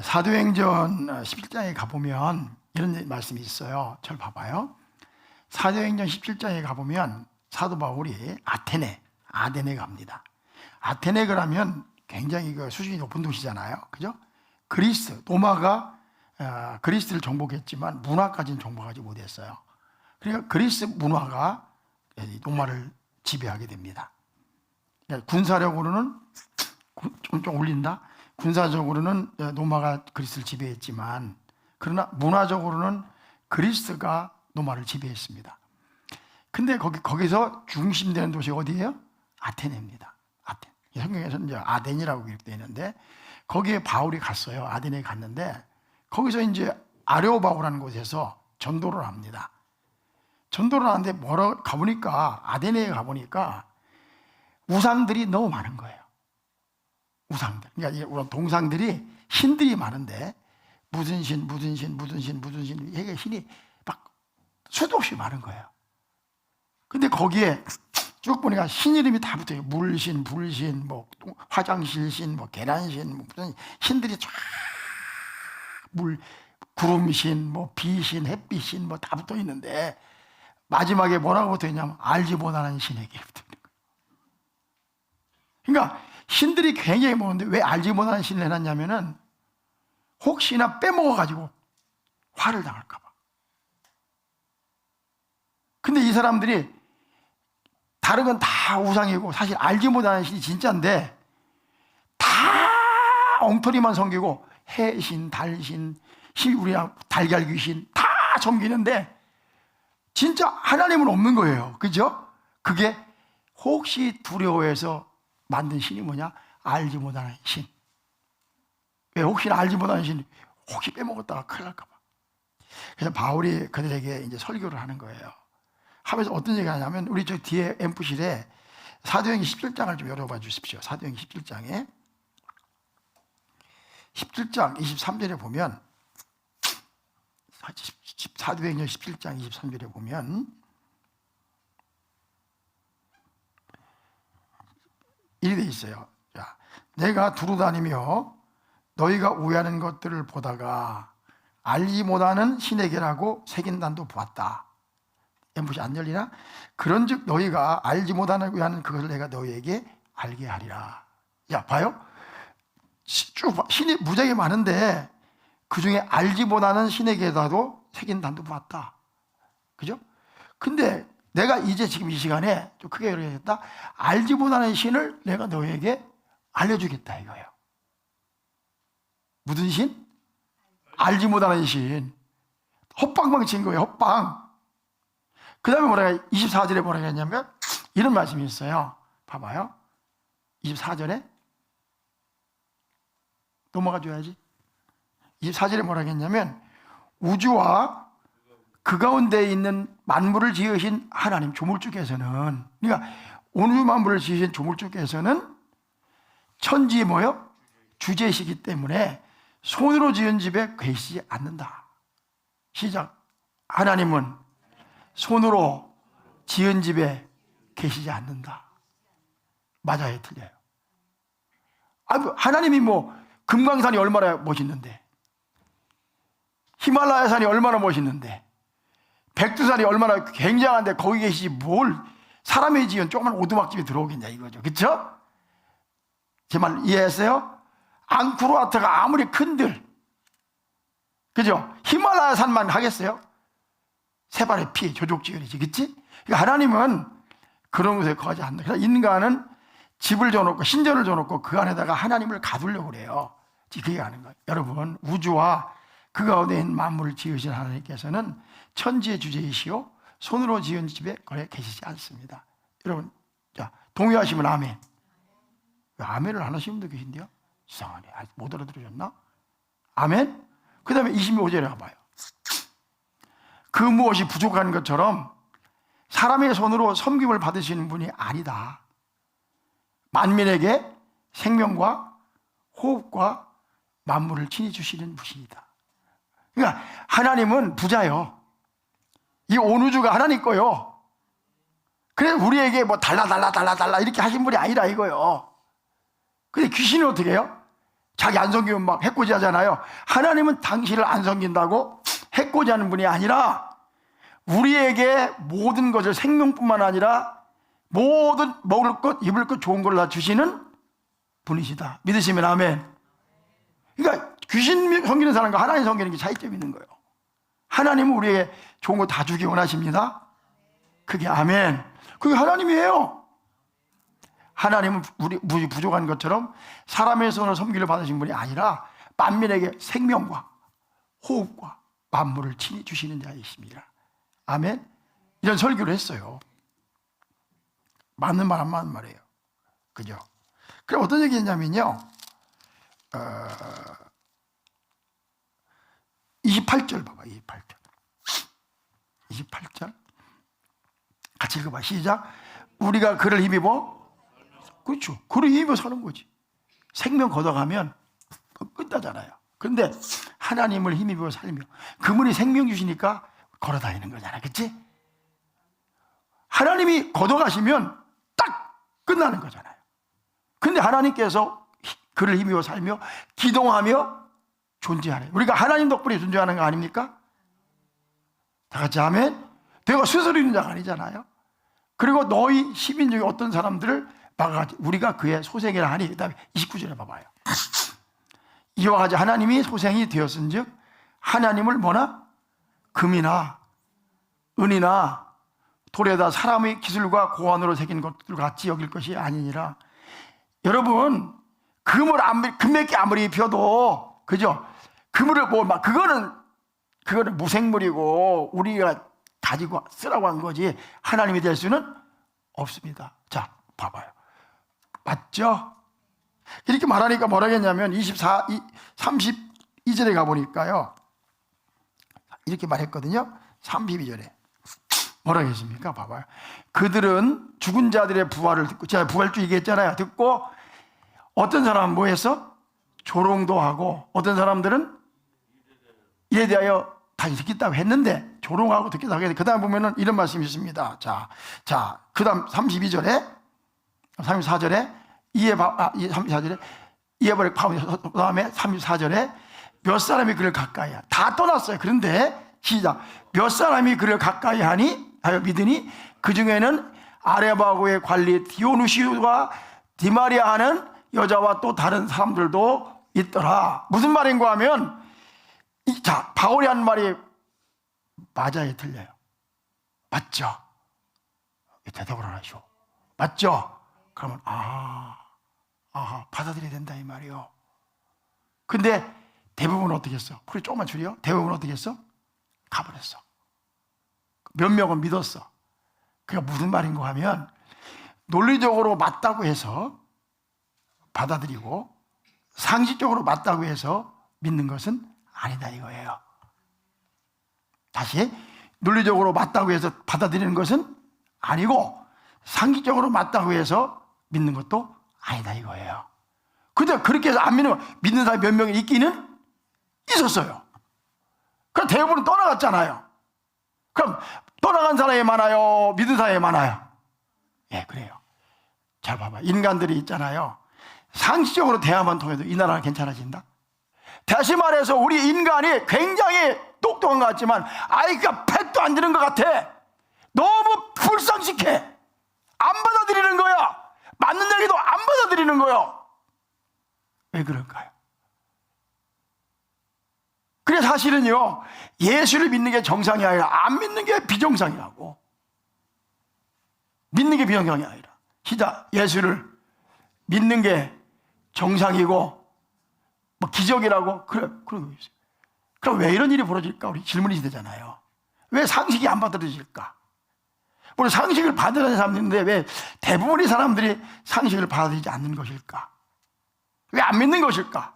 사도행전 17장에 가보면 이런 말씀이 있어요. 잘 봐봐요. 사도행전 17장에 가보면 사도 바울이 아테네 갑니다. 아테네 그러면 굉장히 그 수준이 높은 도시잖아요. 그죠? 그리스, 로마가 그리스를 정복했지만 문화까지는 정복하지 못했어요. 그러니까 그리스 문화가 로마를 지배하게 됩니다. 군사력으로는 좀 올린다. 군사적으로는 로마가 그리스를 지배했지만 그러나 문화적으로는 그리스가 로마를 지배했습니다. 근데 거기서 중심되는 도시가 어디예요? 아테네입니다. 아테네. 성경에서는 이제 아덴이라고 기록되어 있는데 거기에 바울이 갔어요. 아덴에 갔는데 거기서 이제 아레오바고라는 곳에서 전도를 합니다. 전도를 하는데 가보니까 아데네에 가보니까 우상들이 너무 많은 거예요. 우상들. 그러니까 동상들이 신들이 많은데 무슨 신, 이게 신이 막 수도 없이 많은 거예요. 근데 거기에 쭉 보니까 신 이름이 다 붙어요. 물신, 불신, 뭐 화장실 신, 뭐 계란신, 뭐 무슨 신들이 쫙 구름신, 뭐 비신, 햇빛신 뭐 다 붙어 있는데 마지막에 뭐라고 붙어 있냐면 알지 못하는 신에게 붙어 있는 거예요. 그러니까 신들이 굉장히 많은데 왜 알지 못하는 신을 해놨냐면은 혹시나 빼먹어가지고 화를 당할까 봐. 근데 이 사람들이 다른 건 다 우상이고 사실 알지 못하는 신이 진짜인데 다 엉터리만 섬기고 해신, 달신, 우리랑 달걀 귀신 다 섬기는데 진짜 하나님은 없는 거예요. 그죠? 그게 혹시 두려워해서 만든 신이 뭐냐? 알지 못하는 신. 왜 혹시나 알지 못하는 신, 혹시 빼먹었다가 큰일 날까 봐. 그래서 바울이 그들에게 이제 설교를 하는 거예요. 하면서 어떤 얘기가 하냐면 우리 저 뒤에 앰프실에 사도행전 17장을 좀 열어봐 주십시오. 사도행전 17장에 17장 23절에 보면 사도행전 17장 23절에 보면 이렇게 돼 있어요. 자, 내가 두루다니며 너희가 우애하는 것들을 보다가 알지 못하는 신에게라고 새긴단도 보았다. 앰프시 안 열리나? 그런즉 너희가 알지 못하는 우애하는 그것을 내가 너희에게 알게 하리라. 야, 봐요. 신이 무지하게 많은데 그 중에 알지 못하는 신에게라도 새긴단도 보았다. 그죠? 근데 내가 이제 지금 이 시간에 좀 크게 열어야겠다. 알지 못하는 신을 내가 너에게 알려주겠다 이거예요. 무슨 신? 알지 못하는 신. 헛방방 친 거예요. 헛방. 그 다음에 뭐라 24절에 뭐라 했냐면 이런 말씀이 있어요. 봐봐요. 24절에 넘어가 줘야지. 24절에 뭐라 했냐면 우주와 그 가운데 있는 만물을 지으신 하나님 조물주께서는, 그러니까 온 우주 만물을 지으신 조물주께서는 천지의 뭐요? 주제시기 때문에 손으로 지은 집에 계시지 않는다. 시작. 하나님은 손으로 지은 집에 계시지 않는다. 맞아요, 틀려요? 하나님이 뭐 금강산이 얼마나 멋있는데, 히말라야 산이 얼마나 멋있는데, 백두산이 얼마나 굉장한데 거기 계시지 뭘 사람이 지은 조그만 오두막집에 들어오겠냐 이거죠. 그렇죠? 제 말 이해했어요? 앙코르와트가 아무리 큰들, 그죠? 히말라야 산만 하겠어요? 세 발의 피 조족지연이지, 그렇지? 그러니까 하나님은 그런 곳에 거하지 않는다. 그래서 인간은 집을 줘놓고 신전을 줘놓고 그 안에다가 하나님을 가두려고 그래요. 그게 하는 거예요. 여러분, 우주와 그 가운데 있는 만물을 지으신 하나님께서는 천지의 주제이시오 손으로 지은 집에 거래 계시지 않습니다. 여러분, 자, 동의하시면 아멘. 왜 아멘을 안 하시는 분도 계신데요? 이상하네. 못 알아들으셨나? 아멘? 그 다음에 25절에 가봐요. 그 무엇이 부족한 것처럼 사람의 손으로 섬김을 받으시는 분이 아니다. 만민에게 생명과 호흡과 만물을 친히 주시는 분이다. 그러니까 하나님은 부자요. 이 온 우주가 하나님 거요. 그래서 우리에게 뭐 달라 이렇게 하신 분이 아니라 이거요. 근데 귀신은 어떻게 해요? 자기 안 섬기면 막 해코지 하잖아요. 하나님은 당신을 안 섬긴다고 해코지 하는 분이 아니라 우리에게 모든 것을, 생명뿐만 아니라 모든 먹을 것, 입을 것, 좋은 걸 다 주시는 분이시다. 믿으시면 아멘. 그러니까 귀신 섬기는 사람과 하나님 섬기는 게 차이점이 있는 거예요. 하나님은 우리에게 좋은 거 다 주기 원하십니다. 그게 아멘. 그게 하나님이에요. 하나님은 우리 부족한 것처럼 사람의 손으로 섬기를 받으신 분이 아니라 만민에게 생명과 호흡과 만물을 친히 주시는 자이십니다. 아멘. 이런 설교를 했어요. 맞는 말 안 맞는 말이에요. 그죠? 그럼 어떤 얘기했냐면요, 28절 봐봐. 28절 같이 읽어봐. 시작. 우리가 그를 힘입어, 그렇죠, 그를 힘입어 사는 거지. 생명 걷어가면 끝나잖아요. 그런데 하나님을 힘입어 살며 그분이 생명 주시니까 걸어다니는 거잖아. 그치? 하나님이 걷어가시면 딱 끝나는 거잖아요. 근데 하나님께서 그를 힘입어 살며 기동하며 존재하네. 우리가 하나님 덕분에 존재하는 거 아닙니까? 다 같이 아멘. 내가 스스로 있는 자가 아니잖아요. 그리고 너희 시민 중에 어떤 사람들을 막아가지 우리가 그의 소생이라 하니. 그 다음에 29절에 봐봐요. 이와 같이 하나님이 소생이 되었은즉 하나님을 뭐나 금이나 은이나 돌에다 사람의 기술과 고안으로 새긴 것들 같이 여길 것이 아니니라. 여러분, 금을 금몇 개 아무리 입혀도, 그죠? 금을 그거는 무생물이고 우리가 가지고 쓰라고 한 거지 하나님이 될 수는 없습니다. 자, 봐봐요. 맞죠? 이렇게 말하니까 뭐라 했냐면 32절에 가보니까요, 이렇게 말했거든요. 32절에 뭐라고 했습니까? 봐봐요. 그들은 죽은 자들의 부활을 듣고, 제가 부활주 얘기했잖아요. 듣고 어떤 사람은 뭐 했어? 조롱도 하고, 어떤 사람들은 이에 대하여 다시 듣겠다고 했는데 조롱하고 듣겠다고 했는데, 그 다음 보면은 이런 말씀이 있습니다. 자, 그 다음 34절에 이해버려 파고, 그 다음에 34절에 몇 사람이 그를 가까이 하니, 다 떠났어요. 그런데 시작. 몇 사람이 그를 가까이 하여 믿으니 그 중에는 아레바고의 관리 디오누시우와 디마리아 하는 여자와 또 다른 사람들도 있더라. 무슨 말인가 하면, 자, 바울이 한 말이 맞아요, 틀려요? 맞죠? 대답을 안 하시오. 맞죠? 그러면 받아들여야 된다 이 말이요. 근데 대부분은 어떻게 했어? 풀이 조금만 줄여. 대부분은 어떻게 했어? 가버렸어. 몇 명은 믿었어. 그게 무슨 말인가 하면, 논리적으로 맞다고 해서 받아들이고 상식적으로 맞다고 해서 믿는 것은 아니다 이거예요. 다시, 논리적으로 맞다고 해서 받아들이는 것은 아니고 상식적으로 맞다고 해서 믿는 것도 아니다 이거예요. 근데 그렇게 해서 안 믿는 사람이 몇 명이 있기는 있었어요. 그럼 대부분은 떠나갔잖아요. 그럼 떠나간 사람이 많아요? 믿은 사람이 많아요? 예, 그래요. 잘 봐봐. 인간들이 있잖아요. 상식적으로 대화만 통해도 이 나라는 괜찮아진다. 다시 말해서 우리 인간이 굉장히 똑똑한 것 같지만 아이가 팩도 안 드는 것 같아. 너무 불상식해. 안 받아들이는 거야. 맞는 얘기도 안 받아들이는 거야. 왜 그럴까요? 그래, 사실은요, 예수를 믿는 게 정상이 아니라 안 믿는 게 비정상이라고. 믿는 게 비정상이 아니라, 진짜 예수를 믿는 게 정상이고 뭐 기적이라고 그러고 있어요. 그럼 왜 이런 일이 벌어질까? 우리 질문이 되잖아요. 왜 상식이 안 받아들여질까? 우리 상식을 받아들이는 사람들인데 왜 대부분의 사람들이 상식을 받아들이지 않는 것일까? 왜 안 믿는 것일까?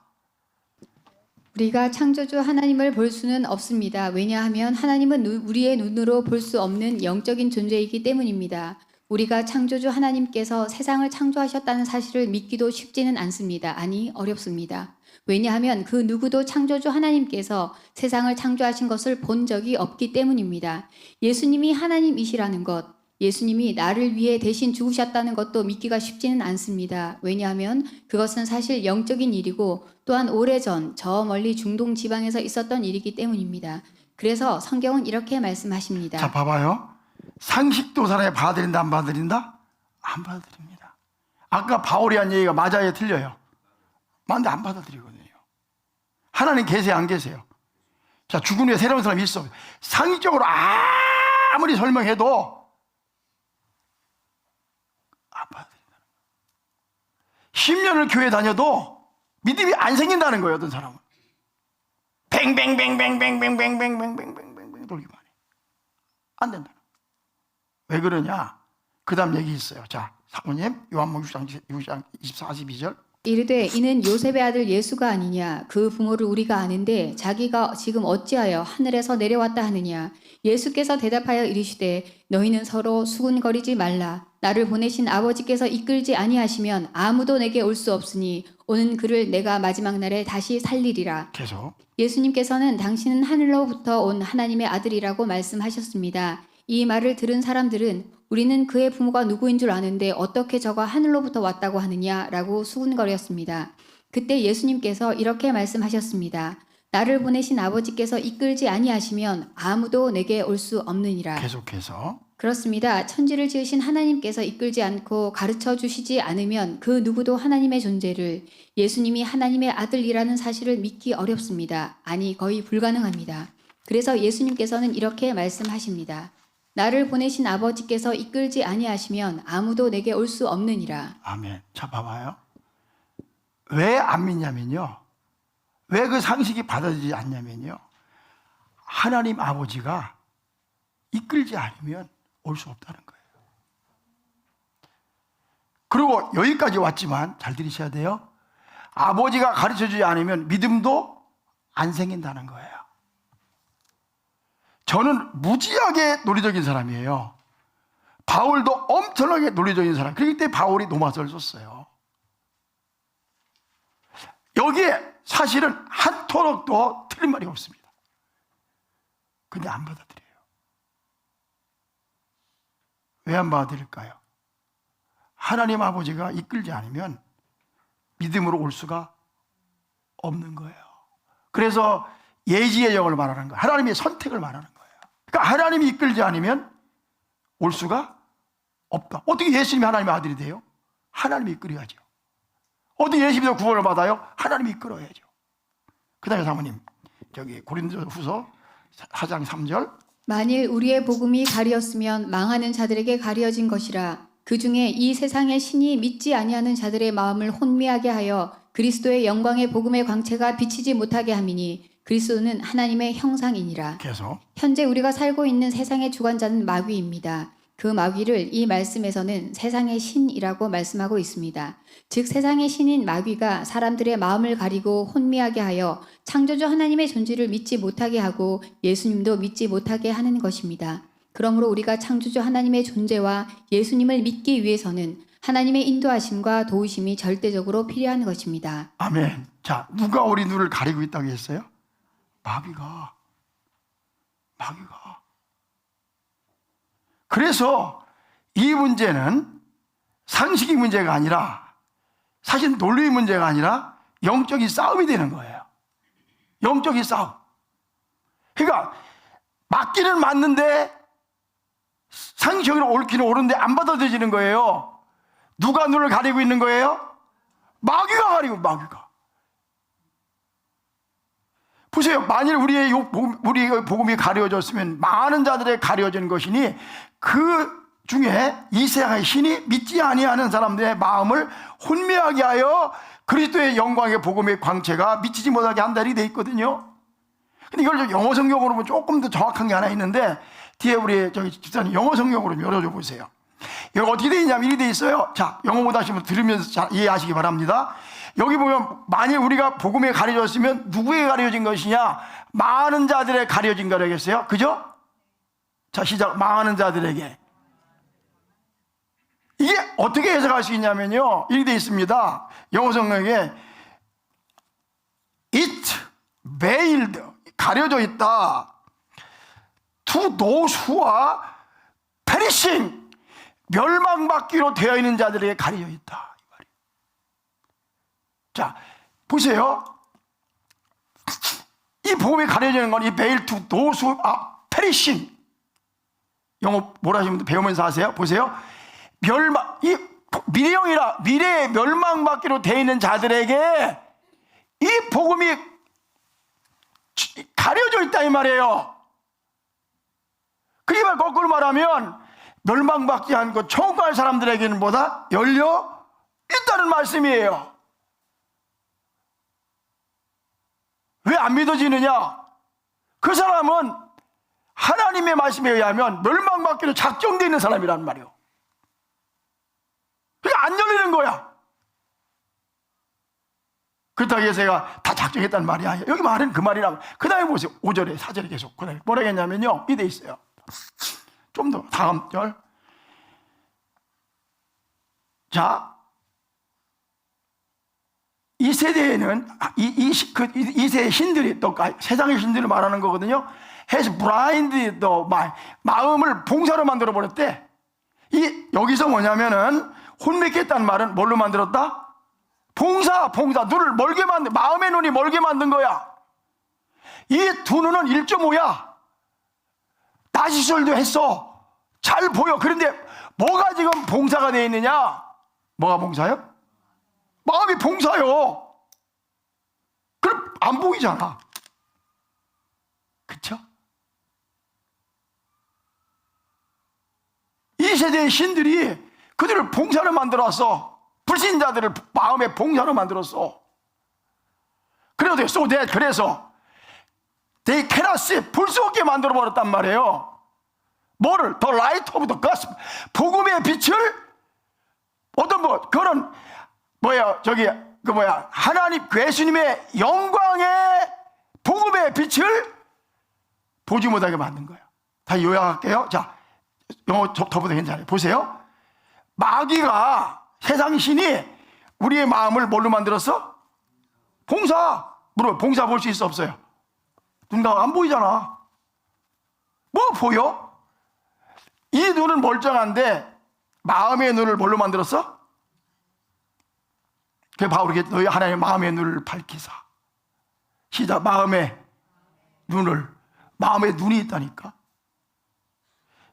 우리가 창조주 하나님을 볼 수는 없습니다. 왜냐하면 하나님은 우리의 눈으로 볼 수 없는 영적인 존재이기 때문입니다. 우리가 창조주 하나님께서 세상을 창조하셨다는 사실을 믿기도 쉽지는 않습니다. 아니, 어렵습니다. 왜냐하면 그 누구도 창조주 하나님께서 세상을 창조하신 것을 본 적이 없기 때문입니다. 예수님이 하나님이시라는 것, 예수님이 나를 위해 대신 죽으셨다는 것도 믿기가 쉽지는 않습니다. 왜냐하면 그것은 사실 영적인 일이고 또한 오래전 저 멀리 중동 지방에서 있었던 일이기 때문입니다. 그래서 성경은 이렇게 말씀하십니다. 자, 봐봐요. 상식도 사람이 받아들인다, 안 받아들인다? 안 받아들입니다. 아까 바울이 한 얘기가 맞아요, 틀려요? 맞는데 안 받아들이거든요. 하나님 계세요, 안 계세요? 자, 죽은 후에 새로운 사람이 있어. 상식적으로 아무리 설명해도 안 받아들인다는 거예요. 10년을 교회 다녀도 믿음이 안 생긴다는 거예요, 어떤 사람은. 뱅뱅뱅뱅뱅뱅뱅뱅뱅뱅뱅뱅뱅 돌기만 해. 안 된다. 왜 그러냐? 그 다음 얘기 있어요. 자, 사모님, 요한복음 6장 24, 22절. 이르되 이는 요셉의 아들 예수가 아니냐 그 부모를 우리가 아는데 자기가 지금 어찌하여 하늘에서 내려왔다 하느냐 예수께서 대답하여 이르시되 너희는 서로 수군거리지 말라 나를 보내신 아버지께서 이끌지 아니하시면 아무도 내게 올 수 없으니 오는 그를 내가 마지막 날에 다시 살리리라. 계속. 예수님께서는 당신은 하늘로부터 온 하나님의 아들이라고 말씀하셨습니다. 이 말을 들은 사람들은 우리는 그의 부모가 누구인 줄 아는데 어떻게 저가 하늘로부터 왔다고 하느냐라고 수군거렸습니다. 그때 예수님께서 이렇게 말씀하셨습니다. 나를 보내신 아버지께서 이끌지 아니하시면 아무도 내게 올 수 없느니라. 계속해서. 그렇습니다. 천지를 지으신 하나님께서 이끌지 않고 가르쳐 주시지 않으면 그 누구도 하나님의 존재를 예수님이 하나님의 아들이라는 사실을 믿기 어렵습니다. 아니 거의 불가능합니다. 그래서 예수님께서는 이렇게 말씀하십니다. 나를 보내신 아버지께서 이끌지 아니하시면 아무도 내게 올 수 없느니라. 아멘. 자, 봐봐요. 왜 안 믿냐면요. 왜 그 상식이 받아들이지 않냐면요. 하나님 아버지가 이끌지 않으면 올 수 없다는 거예요. 그리고 여기까지 왔지만 잘 들으셔야 돼요. 아버지가 가르쳐주지 않으면 믿음도 안 생긴다는 거예요. 저는 무지하게 논리적인 사람이에요. 바울도 엄청나게 논리적인 사람. 그렇기 때문에 바울이 로마서를 썼어요. 여기에 사실은 한 토록도 틀린 말이 없습니다. 근데 안 받아들여요. 왜 안 받아들일까요? 하나님 아버지가 이끌지 않으면 믿음으로 올 수가 없는 거예요. 그래서 예지의 영을 말하는 거예요. 하나님의 선택을 말하는 거예요. 그러니까 하나님이 이끌지 않으면 올 수가 없다. 어떻게 예수님이 하나님의 아들이 돼요? 하나님이 이끌어야죠. 어떻게 예수님이 구원을 받아요? 하나님이 이끌어야죠. 그 다음에 사모님, 저기 고린도후서 4장 3절. 만일 우리의 복음이 가리었으면 망하는 자들에게 가려진 것이라. 그 중에 이 세상의 신이 믿지 아니하는 자들의 마음을 혼미하게 하여 그리스도의 영광의 복음의 광채가 비치지 못하게 함이니 그리스도는 하나님의 형상이니라. 계속. 현재 우리가 살고 있는 세상의 주관자는 마귀입니다. 그 마귀를 이 말씀에서는 세상의 신이라고 말씀하고 있습니다. 즉 세상의 신인 마귀가 사람들의 마음을 가리고 혼미하게 하여 창조주 하나님의 존재를 믿지 못하게 하고 예수님도 믿지 못하게 하는 것입니다. 그러므로 우리가 창조주 하나님의 존재와 예수님을 믿기 위해서는 하나님의 인도하심과 도우심이 절대적으로 필요한 것입니다. 아멘. 자, 누가 우리 눈을 가리고 있다고 했어요? 마귀가. 그래서 이 문제는 상식의 문제가 아니라 사실 논리의 문제가 아니라 영적인 싸움이 되는 거예요. 영적인 싸움. 그러니까 맞기는 맞는데 상식적으로 옳기는 옳은데 안 받아들여지는 거예요. 누가 눈을 가리고 있는 거예요? 마귀가 가리고, 마귀가. 보세요. 만일 우리의 복음이 가려졌으면 많은 자들의 가려진 것이니 그 중에 이 세상의 신이 믿지 아니하는 사람들의 마음을 혼미하게 하여 그리스도의 영광의 복음의 광채가 미치지 못하게 한다 이렇게 돼 있거든요. 근데 이걸 영어 성경으로 보면 조금 더 정확한 게 하나 있는데 뒤에 우리 저기 집사님 영어 성경으로 열어줘 보세요. 여기 어떻게 돼 있냐면 이렇게 돼 있어요. 자, 영어 못하시면 들으면서 잘 이해하시기 바랍니다. 여기 보면 만일 우리가 복음에 가려졌으면 누구에게 가려진 것이냐? 많은 자들에 가려진 거라겠어요. 그죠? 자, 시작. 많은 자들에게. 이게 어떻게 해석할 수 있냐면요. 이렇게 돼 있습니다. 영어 성경에 it veiled 가려져 있다. To those who are perishing 멸망받기로 되어 있는 자들에게 가려져 있다. 이 말이에요. 자, 보세요. 이 복음이 가려지는 건 이 베일 투 도수 페리싱. 영어 뭐라 하시면 배우면서 하세요. 보세요. 이 미래에 멸망받기로 되어 있는 자들에게 이 복음이 가려져 있다 이 말이에요. 그러니까 거꾸로 말하면 멸망받지 않고 천국 갈 사람들에게는 뭐다? 열려 있다는 말씀이에요. 왜 안 믿어지느냐? 그 사람은 하나님의 말씀에 의하면 멸망받기로 작정되어 있는 사람이란 말이에요. 그러니까 안 열리는 거야. 그렇다고 해서 제가 다 작정했다는 말이 아니에요. 여기 말은 그 말이라고. 그 다음에 보세요. 5절에 4절에 계속. 그 다음에 뭐라 했냐면요. 이 돼 있어요. 좀 더 다음 절. 자, 이 세대에는 이 세대 신들이 또 세상의 신들을 말하는 거거든요. has blinded the mind. 마음을 봉사로 만들어 버렸대. 여기서 뭐냐면은 혼미케 했다는 말은 뭘로 만들었다? 봉사. 눈을 멀게 만든, 마음의 눈이 멀게 만든 거야. 이 두 눈은 1.5야. 나시술도 했어. 잘 보여. 그런데 뭐가 지금 봉사가 되어 있느냐? 뭐가 봉사요? 마음이 봉사요. 그럼 안 보이잖아. 그쵸? 이 세대의 신들이 그들을 봉사로 만들었어. 불신자들을 마음의 봉사로 만들었어. 그래서 they cannot see, 볼 수 없게 만들어 버렸단 말이에요. 뭐를? The light of the gospel, 복음의 빛을 그거는 하나님 예수님의 영광의 복음의 빛을 보지 못하게 만든 거예요. 다 요약할게요. 자, 영어 저보다 괜찮아요. 보세요. 마귀가, 세상 신이 우리의 마음을 뭘로 만들었어? 봉사. 봉사 볼 수 있어 없어요? 눈가 안 보이잖아. 뭐 보여? 이 눈은 멀쩡한데 마음의 눈을 뭘로 만들었어? 그게 바울에게 너희 하나님의 마음의 눈을 밝히사. 시작. 마음의 눈이 있다니까.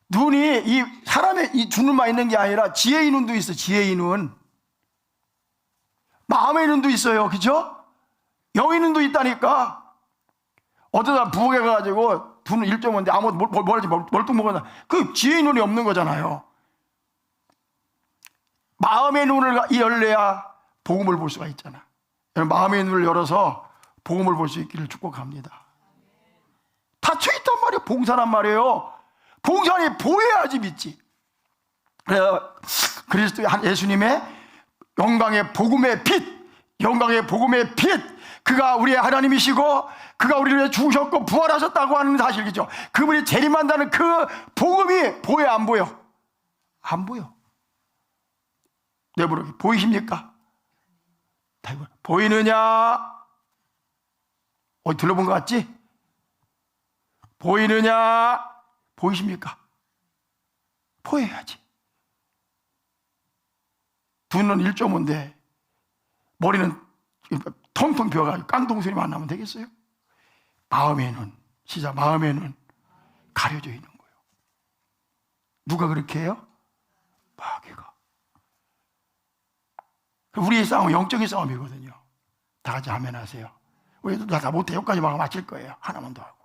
눈이 이 사람의 이 두 눈만 있는 게 아니라 지혜의 눈도 있어. 지혜의 눈. 마음의 눈도 있어요. 그죠? 영의 눈도 있다니까. 어쩌다 부엌에 가가지고 두 눈 1.5인데 아무 뭐랄지 멀뚱멀뚱 그 지혜의 눈이 없는 거잖아요. 마음의 눈을 열려야 복음을 볼 수가 있잖아. 마음의 눈을 열어서 복음을 볼 수 있기를 축복합니다. 닫혀있단 말이에요. 봉사란 말이에요. 봉사니 보여야지 믿지. 그래서 그리스도 예수님의 영광의 복음의 빛, 그가 우리의 하나님이시고 그가 우리를 위해 죽으셨고 부활하셨다고 하는 사실이죠. 그분이 재림한다는 그 복음이 보여 안 보여? 안 보여. 내부로 보이십니까? 보이느냐? 어디 들러본 것 같지? 보이느냐? 보이십니까? 보여야지. 두 눈은 1.5인데 머리는 텅텅 비어가지고 깡통소리만 나면 되겠어요? 마음의 눈 가려져 있는 거예요. 누가 그렇게 해요? 마귀가. 우리의 싸움은 영적인 싸움이거든요. 다 같이 아멘 하세요. 우리도 다 못해. 여기까지 막 마칠 거예요. 하나만 더 하고.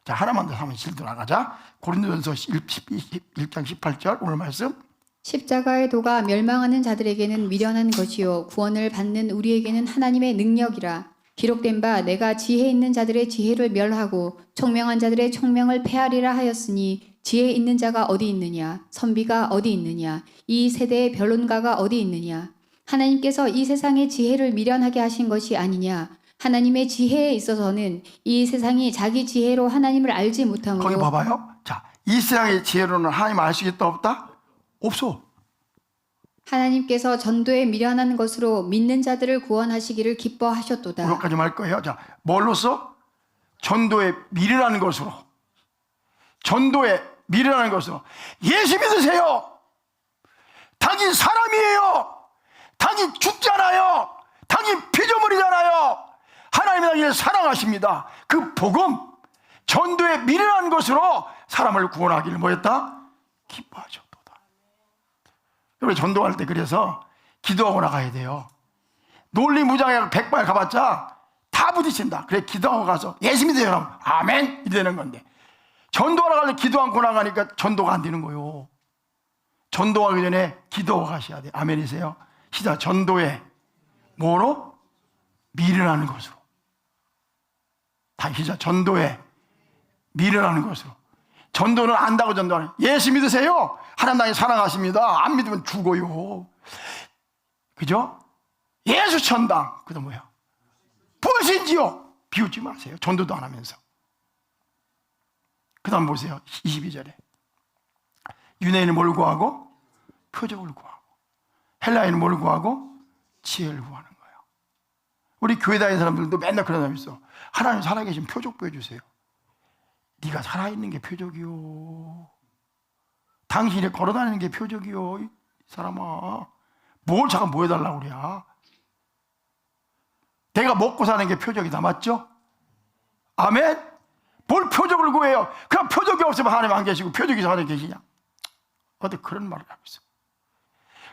자, 하나만 더 하면 실도 나가자. 고린도전서 1장 18절 오늘 말씀. 십자가의 도가 멸망하는 자들에게는 미련한 것이요 구원을 받는 우리에게는 하나님의 능력이라. 기록된 바 내가 지혜 있는 자들의 지혜를 멸하고 총명한 자들의 총명을 폐하리라 하였으니 지혜 있는 자가 어디 있느냐? 선비가 어디 있느냐? 이 세대의 변론가가 어디 있느냐? 하나님께서 이 세상의 지혜를 미련하게 하신 것이 아니냐? 하나님의 지혜에 있어서는 이 세상이 자기 지혜로 하나님을 알지 못하므로. 거기 봐봐요. 자, 이 세상의 지혜로는 하나님 알 수 있다 없다? 없어. 하나님께서 전도에 미련한 것으로 믿는 자들을 구원하시기를 기뻐하셨도다. 그것까지 말 거예요. 자, 뭘로써? 전도에 미련한 것으로. 예수 믿으세요. 당신 사람이에요. 당신 죽잖아요. 당신 피조물이잖아요. 하나님이 당신을 사랑하십니다. 그 복음, 전도의 미련한 것으로 사람을 구원하기를 뭐했다? 기뻐하셨도다. 여러분 전도할 때 그래서 기도하고 나가야 돼요. 논리무장해 100발 가봤자 다 부딪힌다. 그래 기도하고 가서 예수 믿어요 여러분 아멘 이되는 건데, 전도하러 가려면 기도 않고 나가니까 전도가 안 되는 거예요. 전도하기 전에 기도하고 가셔야 돼요. 아멘이세요? 시작. 전도에 뭐로? 미련하는 것으로. 다시 시작. 전도에 미련하는 것으로. 전도는 안다고 전도하는. 예수 믿으세요? 하나님 당신 사랑하십니다. 안 믿으면 죽어요. 그죠? 예수 천당. 그 다음 뭐야? 불신지요. 비웃지 마세요. 전도도 안 하면서. 그 다음 보세요. 22절에 유대인은 뭘 구하고? 표적을 구하고. 헬라인은 뭘 구하고? 지혜를 구하는 거예요. 우리 교회 다니는 사람들도 맨날 그런 사람 있어. 하나님 살아계신 표적 보여주세요. 네가 살아있는 게 표적이요. 당신이 걸어다니는 게 표적이요. 이 사람아, 뭘 잠깐 보여달라고 그래. 내가 먹고 사는 게 표적이다. 맞죠? 아멘? 뭘 표적을 구해요? 그냥 표적이 없으면 하나님 안 계시고 표적이 있어서 하나님 계시냐? 어디 그런 말을 하고 있어.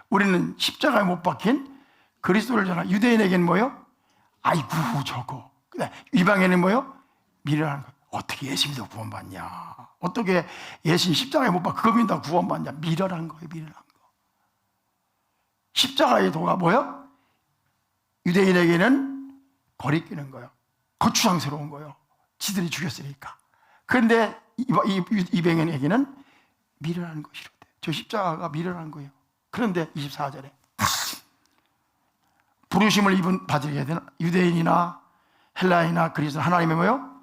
우리는 십자가에 못 박힌 그리스도를 전한 유대인에게는 뭐요? 아이고 저거. 근데 이방에는 뭐요? 미련한 거. 어떻게 예수 믿어 구원받냐? 어떻게 예수님 십자가에 못 박혀 그거 믿는다고 구원받냐? 미련한 거예요. 미련한 거. 십자가의 도가 뭐요? 유대인에게는 거리끼는 거예요. 거추장스러운 거예요. 지들이 죽였으니까. 그런데 이방인에게는 미련한 것이로되. 저 십자가가 미련한 거예요. 그런데 24절에 부르심을 받으게 되는 유대인이나 헬라인이나 그리스도 하나님의 뭐요?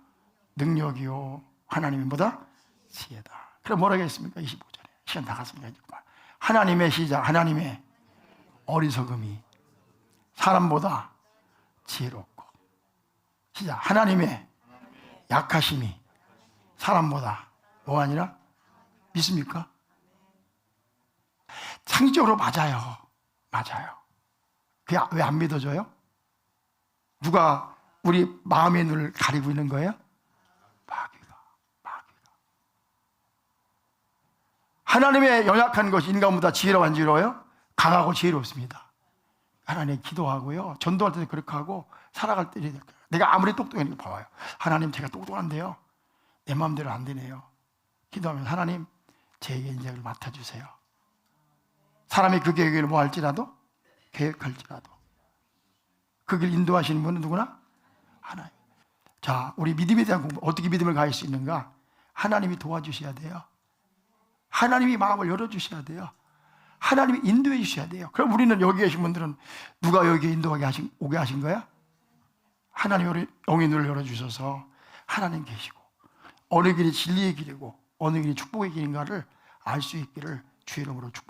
능력이요. 하나님의 뭐다? 지혜다. 그럼 뭐라고 했습니까? 25절에. 시간 다 갔습니다. 하나님의 시작. 하나님의 어리석음이 사람보다 지혜롭고. 시작. 하나님의 약하심이 사람보다 뭐가 아니라 믿습니까? 창조적으로 맞아요. 맞아요. 그게 왜 안 믿어져요? 누가 우리 마음의 눈을 가리고 있는 거예요? 마귀가. 하나님의 연약한 것이 인간보다 지혜로워 안 지혜로워요? 강하고 지혜롭습니다. 하나님 기도하고요. 전도할 때도 그렇게 하고 살아갈 때 이렇게. 내가 아무리 똑똑하니까 봐봐요. 하나님 제가 똑똑한데요. 내 마음대로 안 되네요. 기도하면 하나님 제게 인생을 맡아주세요. 사람이 그 계획을 뭐 할지라도 계획할지라도 그 길 인도하시는 분은 누구나 하나님. 자, 우리 믿음에 대한 공부 어떻게 믿음을 가질 수 있는가? 하나님이 도와주셔야 돼요. 하나님이 마음을 열어주셔야 돼요. 하나님이 인도해 주셔야 돼요. 그럼 우리는 여기 계신 분들은 누가 여기 오게 하신 거야? 하나님이 영의 눈을 열어주셔서 하나님 계시고 어느 길이 진리의 길이고 어느 길이 축복의 길인가를 알 수 있기를 주의 이름으로 축복합니다.